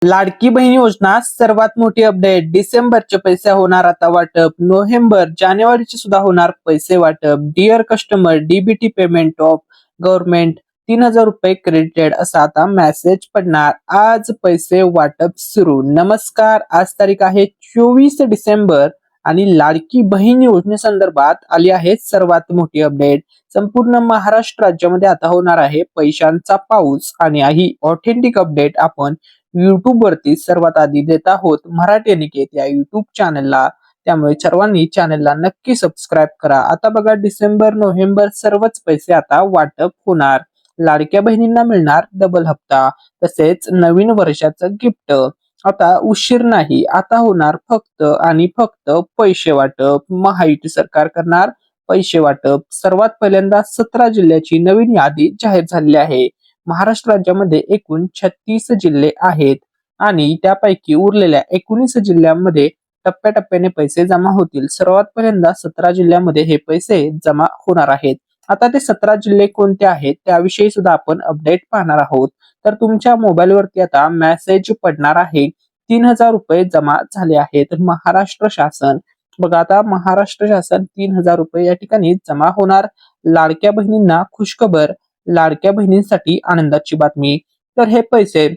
लाडकी बहीण योजना सर्वात मोठी अपडेट. डिसेंबरचे पैसे होणार आता वाटप. नोव्हेंबर जानेवारीचे सुद्धा होणार पैसे वाटप. Dear customer, DBT payment of government 3000 रुपये क्रेडिटेड असा आता मेसेज पडणार. आज पैसे वाटप सुरू. नमस्कार, आज तारीख आहे 24 डिसेंबर आणि लाडकी बहीण योजनेसंदर्भात आली आहे सर्वात मोठी अपडेट. संपूर्ण महाराष्ट्र राज्यामध्ये आता होणार आहे पैशांचा पाऊस आणि ही ऑथेंटिक अपडेट आपण युट्यूब वरती सर्वात आधी देत आहोत मराठी अनिकेत या युट्यूब चॅनलला. त्यामुळे सर्वांनी चॅनलला नक्की सबस्क्राईब करा. आता बघा, डिसेंबर नोव्हेंबर सर्वच पैसे आता वाटप होणार. लाडक्या बहिणींना मिळणार डबल हप्ता, तसेच नवीन वर्षाचं गिफ्ट. आता उशीर नाही, आता होणार फक्त आणि फक्त पैसे वाटप. महायुती सरकार करणार पैसे वाटप. सर्वात पहिल्यांदा 17 जिल्ह्याची नवीन यादी जाहीर झालेली आहे. महाराष्ट्र राज्यामध्ये एकूण 36 जिल्हे आहेत आणि त्यापैकी उरलेल्या 19 जिल्ह्यांमध्ये टप्प्याटप्प्याने पैसे जमा होतील. सर्वात पहिल्यांदा 17 जिल्ह्यामध्ये हे पैसे जमा होणार आहेत. आता ते 17 जिल्हे कोणते आहेत त्याविषयी सुद्धा आपण अपडेट पाहणार आहोत. तर तुमच्या मोबाईलवरती आता मेसेज पडणार आहे. 3000 रुपये जमा झाले आहेत. महाराष्ट्र शासन बघा, आता महाराष्ट्र शासन 3000 रुपये या ठिकाणी जमा होणार. लाडक्या बहिणींना खुशखबर, लाडक्या बहिणींसाठी आनंदाची बातमी. तर हे पैसे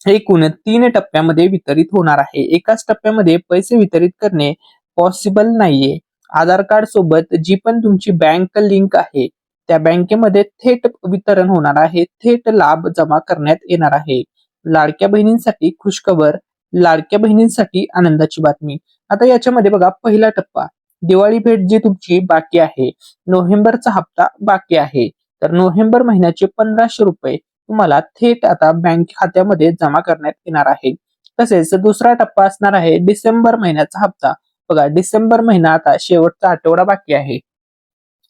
एकूण 3 टप्प्यामध्ये वितरित होणार आहे. एकाच टप्प्यामध्ये पैसे वितरित करणे पॉसिबल नाहीये. आधार कार्ड सोबत जी पण तुमची बँक लिंक आहे त्या बँकेमध्ये थेट वितरण होणार आहे. थेट लाभ जमा करण्यात येणार आहे. लाडक्या बहिणींसाठी खुशखबर, लाडक्या बहिणींसाठी आनंदाची बातमी. आता याच्यामध्ये बघा, पहिला टप्पा दिवाळी भेट जी तुमची बाकी आहे, नोव्हेंबरचा हप्ता बाकी आहे. तर नोव्हेंबर महिन्याचे 1500 रुपये तुम्हाला थेट आता बँक खात्यामध्ये जमा करण्यात येणार आहे. तसेच दुसरा टप्पा असणार आहे डिसेंबर महिन्याचा हप्ता. बघा, डिसेंबर महिना आता शेवटचा आठवडा बाकी आहे.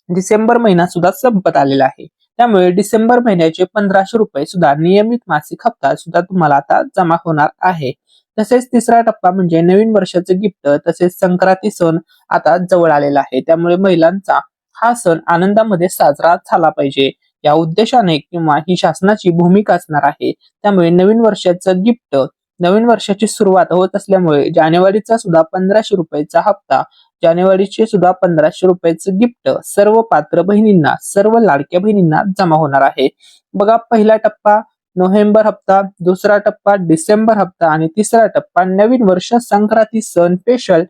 डिसेंबर महिना सुद्धा संपत आलेला आहे. त्यामुळे डिसेंबर महिन्याचे 1500 रुपये सुद्धा नियमित मासिक हप्ता सुद्धा तुम्हाला आता जमा होणार आहे. तसेच तिसरा टप्पा म्हणजे नवीन वर्षाचं गिफ्ट. तसेच संक्रांती सण आता जवळ आलेला आहे. त्यामुळे महिलांचा हा सण आनंदामध्ये साजरा झाला पाहिजे या उद्देशाने किंवा ही शासनाची भूमिका असणार आहे. त्यामुळे नवीन वर्षाचं गिफ्ट, नवीन वर्षाची सुरुवात होत असल्यामुळे जानेवारीचा सुद्धा 1500 रुपयाचा हप्ता, जानेवारीचे सुद्धा 1500 रुपयाचं गिफ्ट सर्व पात्र बहिणींना, सर्व लाडक्या बहिणींना जमा होणार आहे. बघा, पहिला टप्पा नोव्हेंबर हप्ता, दुसरा टप्पा डिसेंबर हप्ता आणि तिसरा टप्पा नवीन वर्ष संक्रांती सण स्पेशल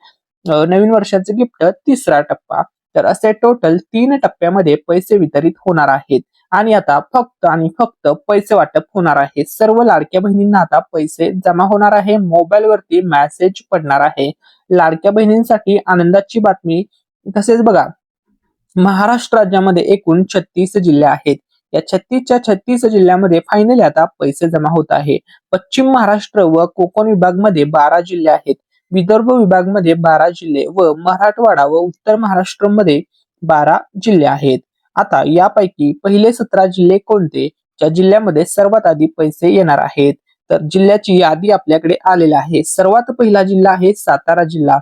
नवीन वर्षाचं गिफ्ट तिसरा टप्पा. तर असे टोटल 3 टप्प्यामध्ये पैसे वितरित होणार आहेत. आणि आता फक्त आणि फक्त पैसे वाटप होणार आहे. सर्व लाडक्या बहिणींना आता पैसे जमा होणार आहे. मोबाईल वरती मेसेज पडणार आहे. लाडक्या बहिणींसाठी आनंदाची बातमी. तसेच बघा, महाराष्ट्र राज्यामध्ये एकूण 36 जिल्हे आहेत. या 36च्या 36 जिल्ह्यामध्ये फायनली आता पैसे जमा होत आहे. पश्चिम महाराष्ट्र व कोकण विभागमध्ये 12 जिल्हे आहेत. विदर्भ विभागमध्ये 12 जिल्हे व मराठवाडा व उत्तर महाराष्ट्रामध्ये 12 जिल्हे आहेत. आता यापैकी पहिले 17 जिल्हे कोणते, ज्या जिल्ह्यामध्ये सर्वात आधी पैसे येणार आहेत? तर जिल्ह्याची यादी आपल्याकडे आलेली आहे. सर्वात पहिला जिल्हा आहे सातारा जिल्हा.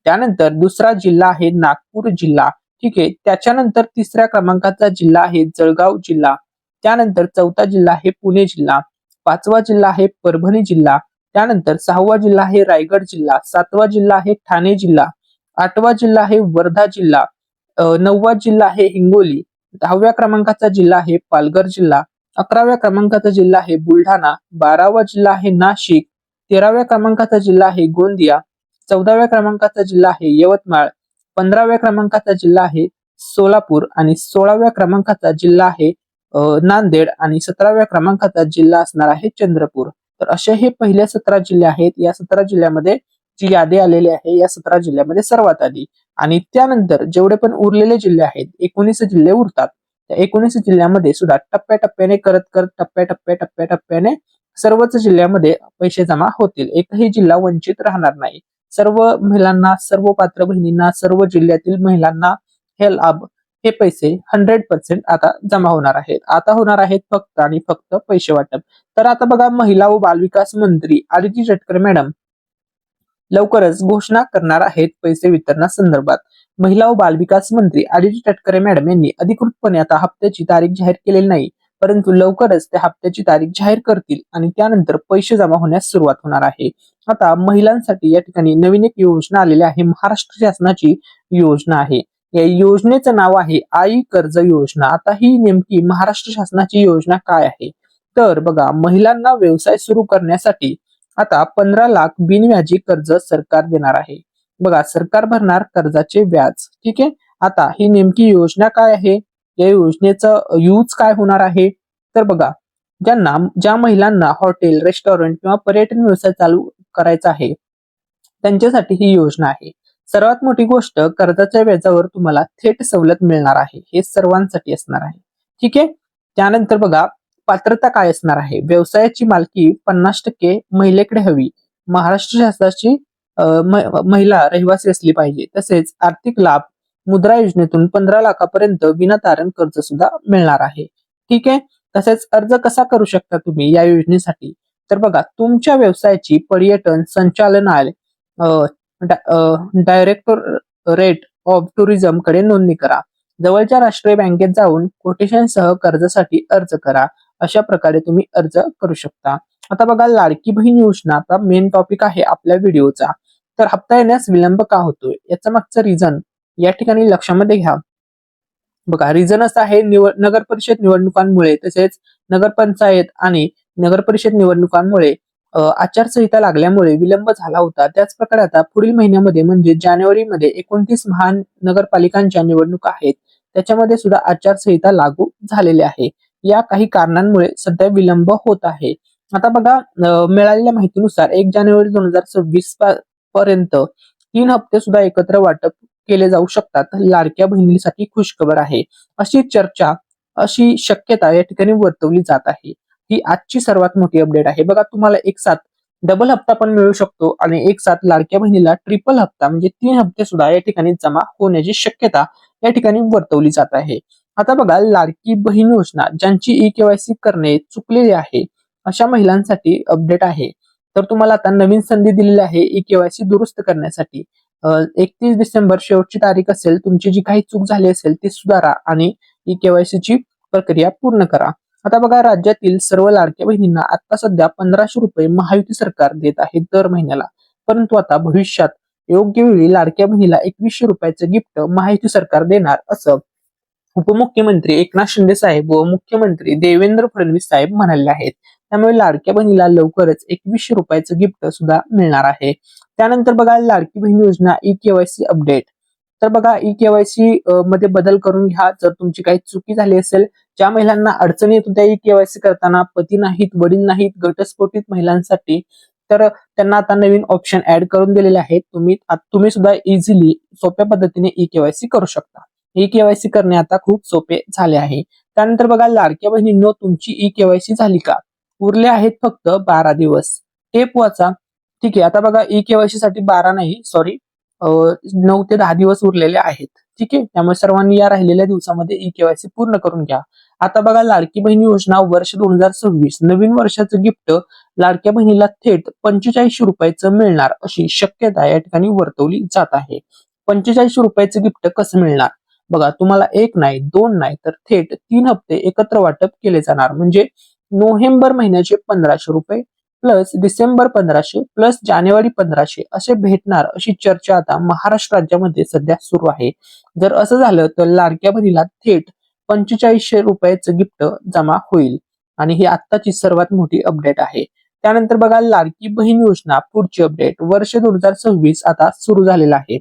त्यानंतर दुसरा जिल्हा आहे नागपूर जिल्हा. ठीक आहे. त्याच्यानंतर तिसऱ्या क्रमांकाचा जिल्हा आहे जळगाव जिल्हा. त्यानंतर चौथा जिल्हा आहे पुणे जिल्हा. पाचवा जिल्हा आहे परभणी जिल्हा. त्यानंतर 6वा जिल्हा आहे रायगड जिल्हा. 7वा जिल्हा आहे ठाणे जिल्हा. 8वा जिल्हा आहे वर्धा जिल्हा. 9वा जिल्हा आहे हिंगोली. 10व्या क्रमांकाचा जिल्हा आहे पालघर जिल्हा. 11व्या क्रमांकाचा जिल्हा आहे बुलढाणा. 12वा जिल्हा आहे नाशिक. 13व्या क्रमांकाचा जिल्हा आहे गोंदिया. 14व्या क्रमांकाचा जिल्हा आहे यवतमाळ. 15व्या क्रमांकाचा जिल्हा आहे सोलापूर आणि 16व्या क्रमांकाचा जिल्हा आहे नांदेड आणि 17व्या क्रमांकाचा जिल्हा असणार आहे चंद्रपूर. तर असे हे पहिले 17 जिल्हे आहेत. या 17 जिल्ह्यामध्ये जी यादी आलेली आहे, या 17 जिल्ह्यामध्ये सर्वात आधी आणि त्यानंतर जेवढे पण उरलेले जिल्हे आहेत, 19 जिल्हे उरतात. त्या 19 जिल्ह्यामध्ये सुद्धा टप्प्याटप्प्याने करत टप्प्याटप्प्याने सर्वच जिल्ह्यामध्ये पैसे जमा होतील. एकही जिल्हा वंचित राहणार नाही. सर्व महिलांना, सर्व पात्र बहिणींना, सर्व जिल्ह्यातील महिलांना हे पैसे 100% आता जमा होणार आहेत. आता होणार आहेत फक्त आणि फक्त पैसे वाटप. तर आता बघा, महिला व बालविकास मंत्री आदिती तटकरे मॅडम लवकरच घोषणा करणार आहेत पैसे वितरणासंदर्भात. महिला व बालविकास मंत्री आदिती तटकरे मॅडम यांनी अधिकृतपणे आता हप्त्याची तारीख जाहीर केलेली नाही, परंतु लवकरच त्या हप्त्याची तारीख जाहीर करतील आणि त्यानंतर पैसे जमा होण्यास सुरुवात होणार आहे. आता महिलांसाठी या ठिकाणी नवीन एक योजना आलेली आहे. महाराष्ट्र शासनाची योजना आहे. या योजनेचं नाव आहे आई कर्ज योजना. आता ही नेमकी महाराष्ट्र शासनाची योजना काय आहे? तर बघा, महिलांना व्यवसाय सुरू करण्यासाठी आता 15 लाख बिनव्याजी कर्ज सरकार देणार आहे. बघा, सरकार भरणार कर्जाचे व्याज. ठीक आहे. आता ही नेमकी योजना काय आहे? या योजनेचं यूज काय होणार आहे? तर बघा, ज्या महिलांना हॉटेल, रेस्टॉरंट किंवा पर्यटन व्यवसाय चालू करायचा आहे त्यांच्यासाठी ही योजना आहे. सर्वात मोठी गोष्ट, कर्जाच्या व्याजावर तुम्हाला थेट सवलत मिळणार आहे. हे सर्वांसाठी असणार आहे. ठीक आहे. त्यानंतर बघा, पात्रता काय असणार आहे? व्यवसायाची मालकी 50% महिलेकडे हवी. महाराष्ट्र शासनाची महिला रहिवासी असली पाहिजे. तसेच आर्थिक लाभ मुद्रा योजनेतून 15 लाखापर्यंत विनातारण कर्ज सुद्धा मिळणार आहे. ठीक आहे. तसेच अर्ज कसा करू शकता तुम्ही या योजनेसाठी? तर बघा, तुमच्या व्यवसायाची पर्यटन संचालनालय डायरेक्टोरेट ऑफ टुरिझम कडे नोंदणी करा. जवळच्या राष्ट्रीय बँकेत जाऊन कोटेशन सह कर्जासाठी अर्ज करा. अशा प्रकारे तुम्ही अर्ज करू शकता. आता बघा, लाडकी बहीण योजना आता मेन टॉपिक आहे आपल्या व्हिडिओचा. तर हप्ता येण्यास विलंब का होतोय याचं मागचं रिझन या ठिकाणी लक्षामध्ये घ्या. बघा, रिझन असं आहे, नगर परिषद निवडणुकांमुळे तसेच नगरपंचायत आणि नगर परिषद निवडणुकांमुळे आचारसंहिता लागल्यामुळे विलंब झाला होता. त्याच प्रकारे आता पुढील महिन्यामध्ये म्हणजे जानेवारीमध्ये 29 महानगरपालिकांच्या निवडणुका आहेत. त्याच्यामध्ये सुद्धा आचारसंहिता लागू झालेली आहे. या काही कारणांमुळे सध्या विलंब होत आहे. आता बघा, मिळालेल्या माहितीनुसार 1 जानेवारी 2026 पर्यंत 3 हप्ते सुद्धा एकत्र वाटप केले जाऊ शकतात. लाडक्या बहिणीसाठी खुशखबर आहे, अशी चर्चा, अशी शक्यता या ठिकाणी वर्तवली जात आहे. ही आजची सर्वात मोठी अपडेट आहे. बघा, तुम्हाला एक साथ डबल हप्ता पण मिळू शकतो आणि एक साथ लाडक्या बहिणीला ट्रिपल हप्ता म्हणजे 3 हप्ते सुद्धा या ठिकाणी जमा होण्याची शक्यता या ठिकाणी वर्तवली जात आहे. आता बघा, लाडकी बहीण योजना ज्यांची ई-केवायसी करणे चुकलेले आहे अशा महिलांसाठी अपडेट आहे. तर तुम्हाला आता नवीन संधी दिलेली आहे ई-केवायसी दुरुस्त करण्यासाठी. 31 डिसेंबर शेवटची तारीख असेल. तुमची जी काही चूक झाली असेल ती सुधारा आणि ई-केवायसी ची प्रक्रिया पूर्ण करा. आता बघा, राज्यातील सर्व लाडक्या बहिणींना आता सध्या 1500 रुपये महायुती सरकार देत आहे दर महिन्याला. परंतु आता भविष्यात योग्य वेळी लाडक्या बहिणीला 2100 रुपयाचं गिफ्ट महायुती सरकार देणार असं उपमुख्यमंत्री एकनाथ शिंदे साहेब व मुख्यमंत्री देवेंद्र फडणवीस साहेब म्हणाले आहेत. त्यामुळे लाडक्या बहिणीला लवकरच 2100 रुपयाचं गिफ्ट सुद्धा मिळणार आहे. त्यानंतर बघा, लाडकी बहीण योजना ई-केवायसी अपडेट. तर बघा, ई-केवायसी मध्ये बदल करून घ्या जर तुमची काही चुकी झाली असेल. ज्या महिलांना अडचणी येत होत्या ई-केवायसी करताना, पती नाहीत, वडील नाहीत, घटस्फोटित महिलांसाठी, तर त्यांना आता नवीन ऑप्शन ऍड करून दिलेले आहेत. तुम्ही सुद्धा इझिली सोप्या पद्धतीने ई-केवायसी करू शकता. ई-केवायसी करणे आता खूप सोपे झाले आहे. त्यानंतर बघा, लाडक्या बहिणींनो, तुमची ई-केवायसी झाली का? उरले आहेत फक्त 12 दिवस. टेप वाचा. ठीक आहे. आता बघा, ई-केवायसी साठी 12 नाही, सॉरी, 9 ते 10 दिवस उरलेले आहेत. ठीक आहे. त्यामुळे सर्वांनी या राहिलेल्या दिवसामध्ये ई-केवायसी पूर्ण करून घ्या. आता बघा, लाडकी बहीण योजना वर्ष 2026 नवीन वर्षाचं गिफ्ट लाडक्या बहिणीला थेट 4500 रुपयाचं मिळणार अशी शक्यता या ठिकाणी वर्तवली जात आहे. 4500 रुपयाचं गिफ्ट कसं मिळणार? बघा, तुम्हाला 1 नाही, 2 नाही, तर थेट 3 हप्ते एकत्र वाटप केले जाणार. म्हणजे नोव्हेंबर महिन्याचे 1500 रुपये प्लस डिसेंबर 1500 प्लस जानेवारी 1500 असे भेटणार अशी चर्चा आता महाराष्ट्र राज्यामध्ये सध्या सुरू आहे. जर असं झालं तर लाडक्या बहिणीला थेट 4500 रुपयाचं गिफ्ट जमा होईल आणि ही आत्ताची सर्वात मोठी अपडेट आहे. त्यानंतर बघा, लाडकी बहीण योजना पुढची अपडेट वर्ष 2026 आता सुरू झालेला आहे.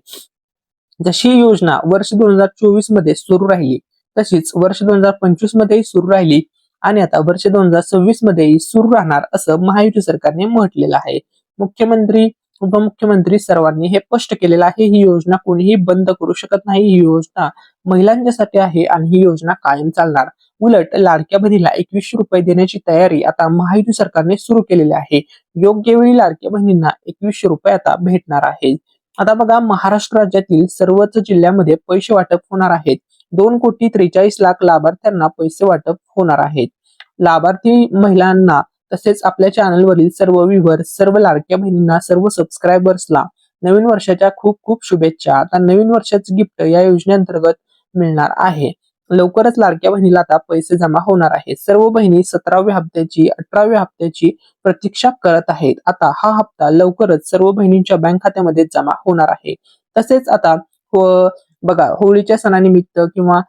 जशी योजना वर्ष 2024 मध्ये सुरू राहिली तशीच वर्ष 2025 मध्येही सुरू राहिली आणि आता वर्ष 2026 मध्येही सुरू राहणार असं महायुती सरकारने म्हटलेलं आहे. मुख्यमंत्री, उपमुख्यमंत्री सर्वांनी हे स्पष्ट केलेलं आहे. ही योजना कोणीही बंद करू शकत नाही. ही योजना महिलांच्यासाठी आहे आणि ही योजना कायम चालणार. उलट लाडक्या बहिणीला 2100 रुपये देण्याची तयारी आता महायुती सरकारने सुरू केलेली आहे. योग्य वेळी लाडक्या बहिणींना 2100 रुपये आता भेटणार आहे. आता बघा, महाराष्ट्र राज्यातील सर्वच जिल्ह्यामध्ये पैसे वाटप होणार आहेत. 2,43,00,000 लाभार्थ्यांना पैसे वाटप होणार आहेत. लाभार्थी महिलांना तसेच आपल्या चॅनलवरील सर्व व्ह्यूअर्स, सर्व लाडक्या बहिणींना, सर्व सबस्क्रायबर्सला नवीन वर्षाच्या खूप खूप शुभेच्छा. आता नवीन वर्षाचं गिफ्ट या योजनेअंतर्गत मिळणार आहे. लवकरच लाडक्या बहिणीला आता पैसे जमा होणार आहेत. सर्व बहिणी 17व्या हप्त्याची, 18व्या हप्त्याची प्रतीक्षा करत आहेत. आता हा हप्ता लवकरच सर्व बहिणींच्या बँक खात्यामध्ये जमा होणार आहे. तसेच आता बघा, होळीच्या सणानिमित्त किंवा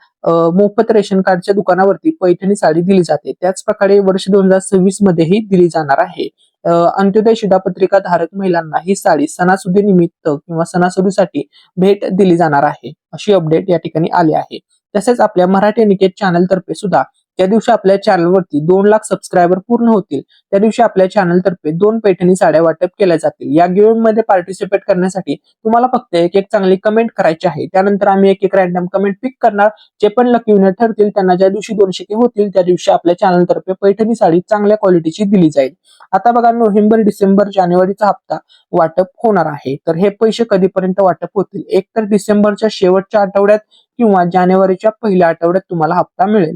मोफत रेशन कार्डच्या दुकानावरती पैठणी साडी दिली जाते. त्याच प्रकारे वर्ष 2026 मध्येही दिली जाणार आहे. अंत्योदय शिधापत्रिका धारक महिलांना ही साडी सणासुदीनिमित्त किंवा सणासुदीसाठी भेट दिली जाणार आहे. अशी अपडेट या ठिकाणी आली आहे. तसेच आपल्या मराठी अनिकेत चॅनल तर्फे सुद्धा ज्या दिवशी आपल्या चॅनलवरती 2 लाख सबस्क्रायबर पूर्ण होतील त्या दिवशी आपल्या चॅनल तर्फे 2 पैठणी साड्या वाटप केल्या जातील. या गिव्ह मध्ये पार्टिसिपेट करण्यासाठी तुम्हाला फक्त एक चांगली कमेंट करायची आहे. त्यानंतर आम्ही एक रॅन्डम कमेंट पिक करणार. जे पण लकी विनर ठरतील त्यांना ज्या दिवशी 200 होतील त्या दिवशी आपल्या चॅनल तर्फे पैठणी साडी चांगल्या क्वालिटीची दिली जाईल. आता बघा, नोव्हेंबर, डिसेंबर, जानेवारीचा हप्ता वाटप होणार आहे. तर हे पैसे कधीपर्यंत वाटप होतील? एक तर डिसेंबरच्या शेवटच्या आठवड्यात किंवा जानेवारीच्या पहिल्या आठवड्यात तुम्हाला हप्ता मिळेल.